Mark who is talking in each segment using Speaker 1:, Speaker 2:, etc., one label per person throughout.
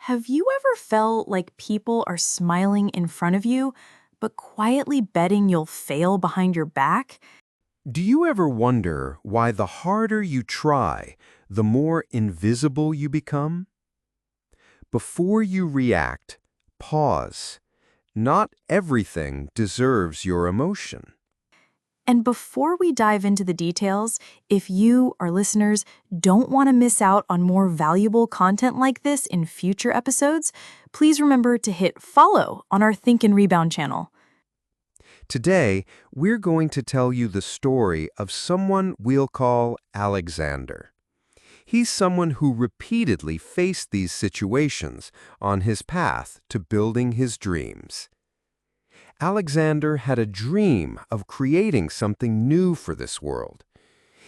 Speaker 1: Have you ever felt like people are smiling in front of you, but quietly betting you'll fail behind your back?
Speaker 2: Do you ever wonder why the harder you try, the more invisible you become? Before you react, pause. Not everything deserves your emotion.
Speaker 1: And before we dive into the details, if you, our listeners, don't want to miss out on more valuable content like this in future episodes, please remember to hit follow on our Think and Rebound channel.
Speaker 2: Today, we're going to tell you the story of someone we'll call Alexander. He's someone who repeatedly faced these situations on his path to building his dreams. Alexander had a dream of creating something new for this world.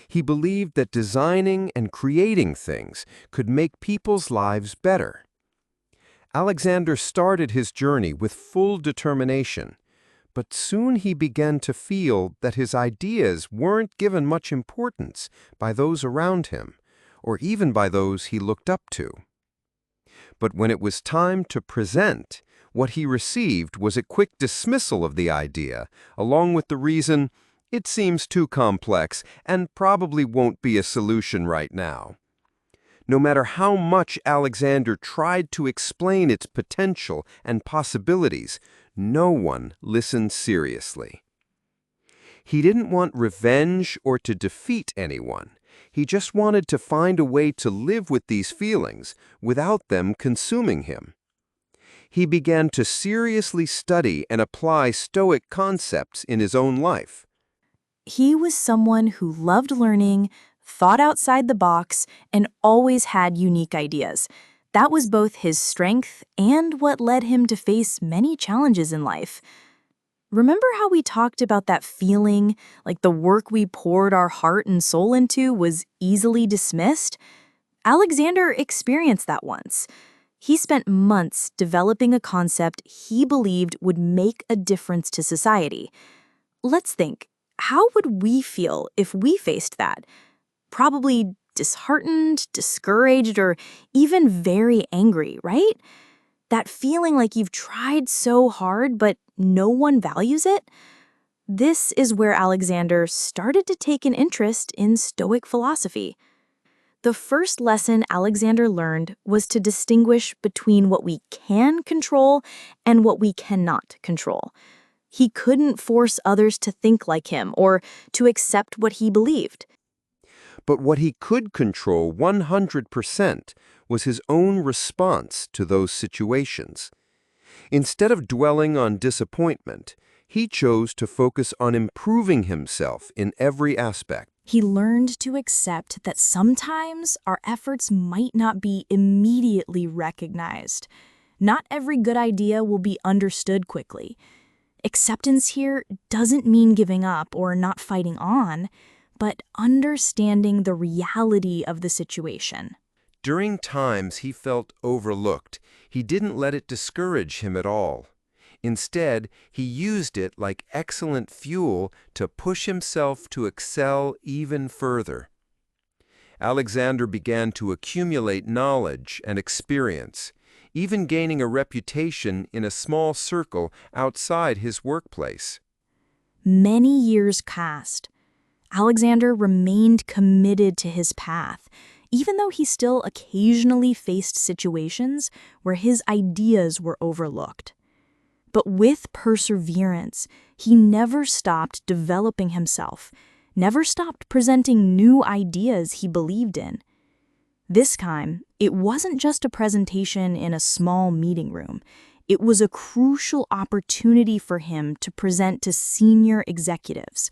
Speaker 2: He believed that designing and creating things could make people's lives better. Alexander started his journey with full determination, but soon he began to feel that his ideas weren't given much importance by those around him, or even by those he looked up to. But when it was time to present, what he received was a quick dismissal of the idea, along with the reason, "It seems too complex and probably won't be a solution right now." No matter how much Alexander tried to explain its potential and possibilities, no one listened seriously. He didn't want revenge or to defeat anyone. He just wanted to find a way to live with these feelings without them consuming him. He began to seriously study and apply Stoic concepts in his own life.
Speaker 1: He was someone who loved learning, thought outside the box, and always had unique ideas. That was both his strength and what led him to face many challenges in life. Remember how we talked about that feeling, like the work we poured our heart and soul into was easily dismissed? Alexander experienced that once. He spent months developing a concept he believed would make a difference to society. Let's think, how would we feel if we faced that? Probably disheartened, discouraged, or even very angry, right? That feeling like you've tried so hard, but no one values it? This is where Alexander started to take an interest in Stoic philosophy. The first lesson Alexander learned was to distinguish between what we can control and what we cannot control. He couldn't force others to think like him or to accept what he believed.
Speaker 2: But what he could control 100% was his own response to those situations. Instead of dwelling on disappointment, he chose to focus on improving himself in every aspect.
Speaker 1: He learned to accept that sometimes our efforts might not be immediately recognized. Not every good idea will be understood quickly. Acceptance here doesn't mean giving up or not fighting on, but understanding the reality of the situation.
Speaker 2: During times he felt overlooked, he didn't let it discourage him at all. Instead, he used it like excellent fuel to push himself to excel even further. Alexander began to accumulate knowledge and experience, even gaining a reputation in a small circle outside his workplace.
Speaker 1: Many years passed. Alexander remained committed to his path, even though he still occasionally faced situations where his ideas were overlooked. But with perseverance, he never stopped developing himself, never stopped presenting new ideas he believed in. This time, it wasn't just a presentation in a small meeting room. It was a crucial opportunity for him to present to senior executives.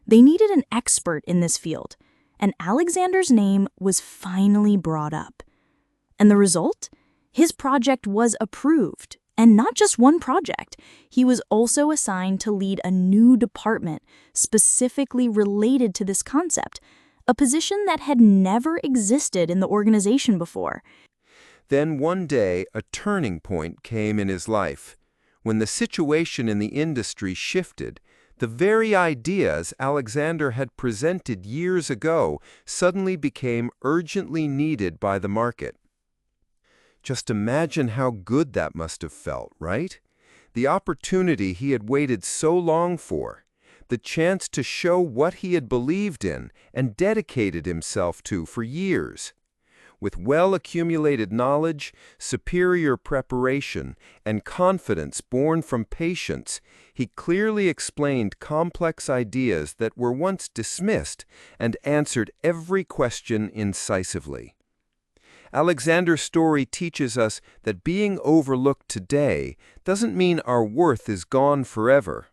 Speaker 1: They needed an expert in this field, and Alexander's name was finally brought up. And the result? His project was approved. And not just one project. He was also assigned to lead a new department specifically related to this concept, a position that had never existed in the organization before.
Speaker 2: Then one day, a turning point came in his life. When the situation in the industry shifted, the very ideas Alexander had presented years ago suddenly became urgently needed by the market. Just imagine how good that must have felt, right? The opportunity he had waited so long for, the chance to show what he had believed in and dedicated himself to for years. With well-accumulated knowledge, superior preparation, and confidence born from patience, he clearly explained complex ideas that were once dismissed and answered every question incisively. Alexander's story teaches us that being overlooked today doesn't mean our worth is gone forever.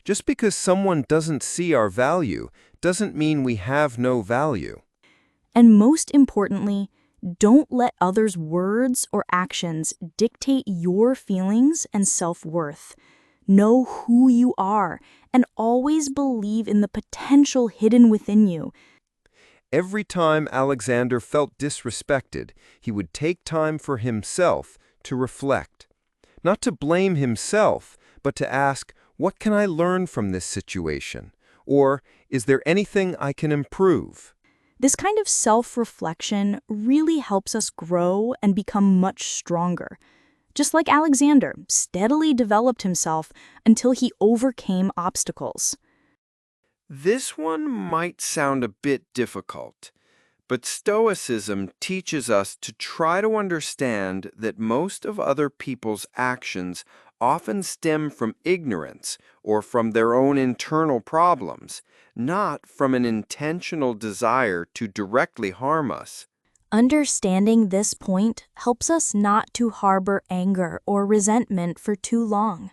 Speaker 2: Just because someone doesn't see our value doesn't mean we have no value.
Speaker 1: And most importantly, don't let others' words or actions dictate your feelings and self-worth. Know who you are and always believe in the potential hidden within you.
Speaker 2: Every time Alexander felt disrespected, he would take time for himself to reflect. Not to blame himself, but to ask, what can I learn from this situation? Or, is there anything I can improve?
Speaker 1: This kind of self-reflection really helps us grow and become much stronger. Just like Alexander steadily developed himself until he overcame obstacles.
Speaker 2: This one might sound a bit difficult, but Stoicism teaches us to try to understand that most of other people's actions often stem from ignorance or from their own internal problems, not from an intentional desire to directly harm us.
Speaker 1: Understanding this point helps us not to harbor anger or resentment for too long.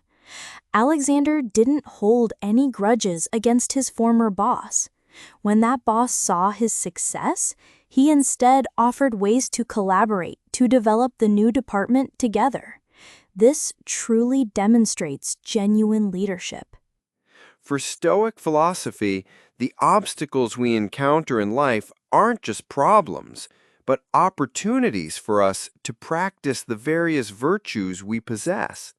Speaker 1: Alexander didn't hold any grudges against his former boss. When that boss saw his success, he instead offered ways to collaborate to develop the new department together. This truly demonstrates genuine leadership.
Speaker 2: For Stoic philosophy, the obstacles we encounter in life aren't just problems, but opportunities for us to practice the various virtues we possess.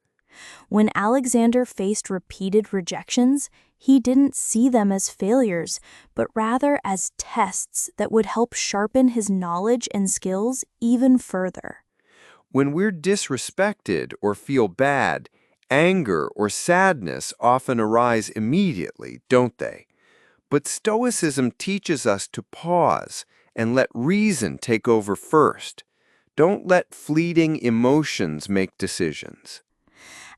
Speaker 1: When Alexander faced repeated rejections, he didn't see them as failures, but rather as tests that would help sharpen his knowledge and skills even further.
Speaker 2: When we're disrespected or feel bad, anger or sadness often arise immediately, don't they? But Stoicism teaches us to pause and let reason take over first. Don't let fleeting emotions make decisions.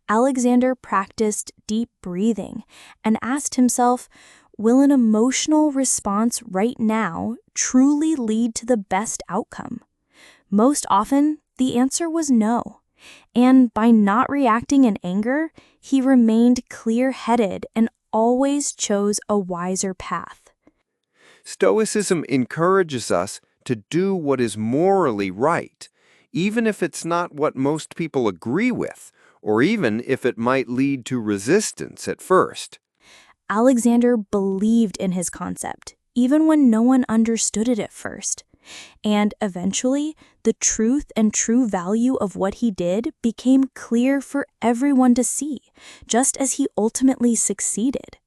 Speaker 1: Alexander practiced deep breathing and asked himself, will an emotional response right now truly lead to the best outcome? Most often, the answer was no. And by not reacting in anger, he remained clear-headed and always chose a wiser path.
Speaker 2: Stoicism encourages us to do what is morally right, even if it's not what most people agree with, or even if it might lead to resistance at first.
Speaker 1: Alexander believed in his concept, even when no one understood it at first. And eventually, the truth and true value of what he did became clear for everyone to see, just as he ultimately succeeded.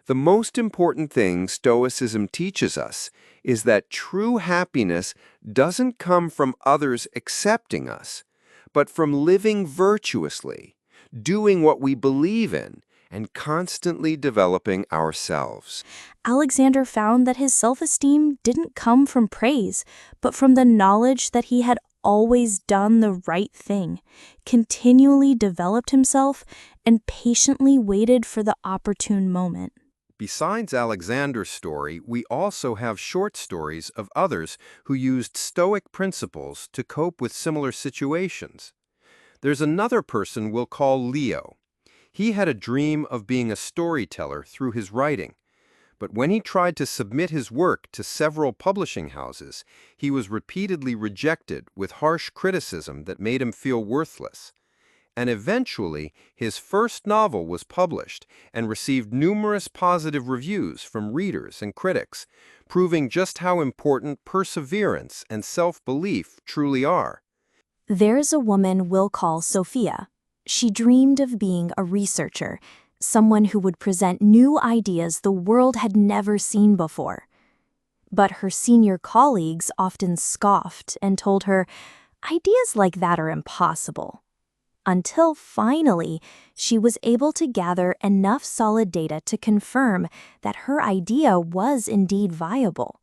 Speaker 2: The most important thing Stoicism teaches us is that true happiness doesn't come from others accepting us, but from living virtuously, doing what we believe in, and constantly developing ourselves.
Speaker 1: Alexander found that his self-esteem didn't come from praise, but from the knowledge that he had always done the right thing, continually developed himself, and patiently waited for the opportune moment.
Speaker 2: Besides Alexander's story, we also have short stories of others who used Stoic principles to cope with similar situations. There's another person we'll call Leo. He had a dream of being a storyteller through his writing, but when he tried to submit his work to several publishing houses, he was repeatedly rejected with harsh criticism that made him feel worthless. And eventually, his first novel was published and received numerous positive reviews from readers and critics, proving just how important perseverance and self-belief truly are.
Speaker 1: There's a woman we'll call Sophia. She dreamed of being a researcher, someone who would present new ideas the world had never seen before. But her senior colleagues often scoffed and told her, Ideas like that are impossible. Until finally, she was able to gather enough solid data to confirm that her idea was indeed viable.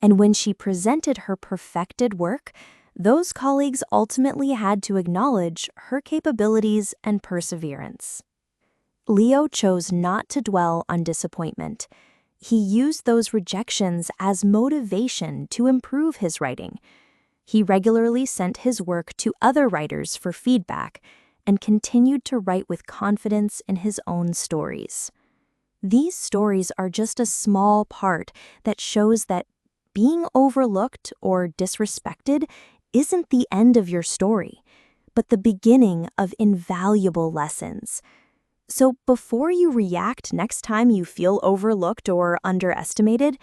Speaker 1: And when she presented her perfected work, those colleagues ultimately had to acknowledge her capabilities and perseverance. Leo chose not to dwell on disappointment. He used those rejections as motivation to improve his writing. He regularly sent his work to other writers for feedback and continued to write with confidence in his own stories. These stories are just a small part that shows that being overlooked or disrespected isn't the end of your story, but the beginning of invaluable lessons. So before you react next time you feel overlooked or underestimated,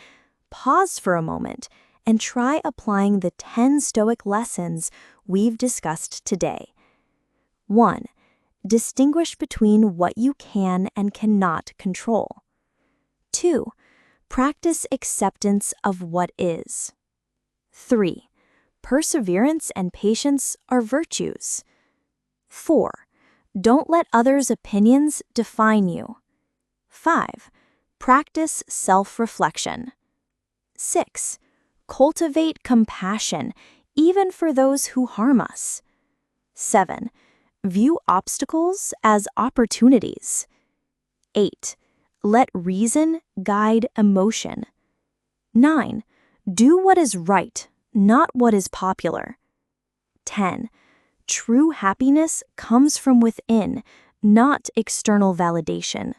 Speaker 1: pause for a moment and try applying the 10 Stoic lessons we've discussed today. 1. Distinguish between what you can and cannot control. 2. Practice acceptance of what is. 3. Perseverance and patience are virtues. 4. Don't let others' opinions define you. 5. Practice self-reflection. 6. Cultivate compassion, even for those who harm us. 7. View obstacles as opportunities. 8. Let reason guide emotion. 9. Do what is right, not what is popular. 10. True happiness comes from within, not external validation.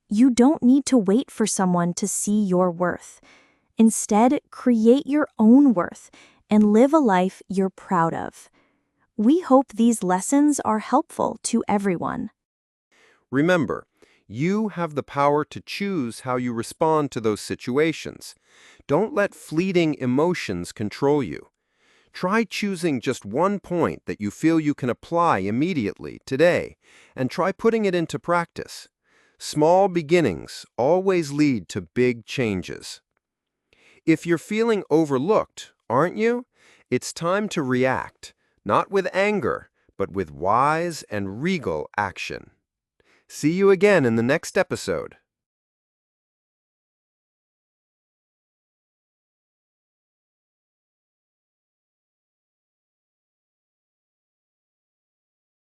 Speaker 1: You don't need to wait for someone to see your worth. Instead, create your own worth and live a life you're proud of. We hope these lessons are helpful to everyone.
Speaker 2: Remember, you have the power to choose how you respond to those situations. Don't let fleeting emotions control you. Try choosing just one point that you feel you can apply immediately, today, and try putting it into practice. Small beginnings always lead to big changes. If you're feeling overlooked, aren't you? It's time to react, not with anger, but with wise and regal action. See you again in the next episode.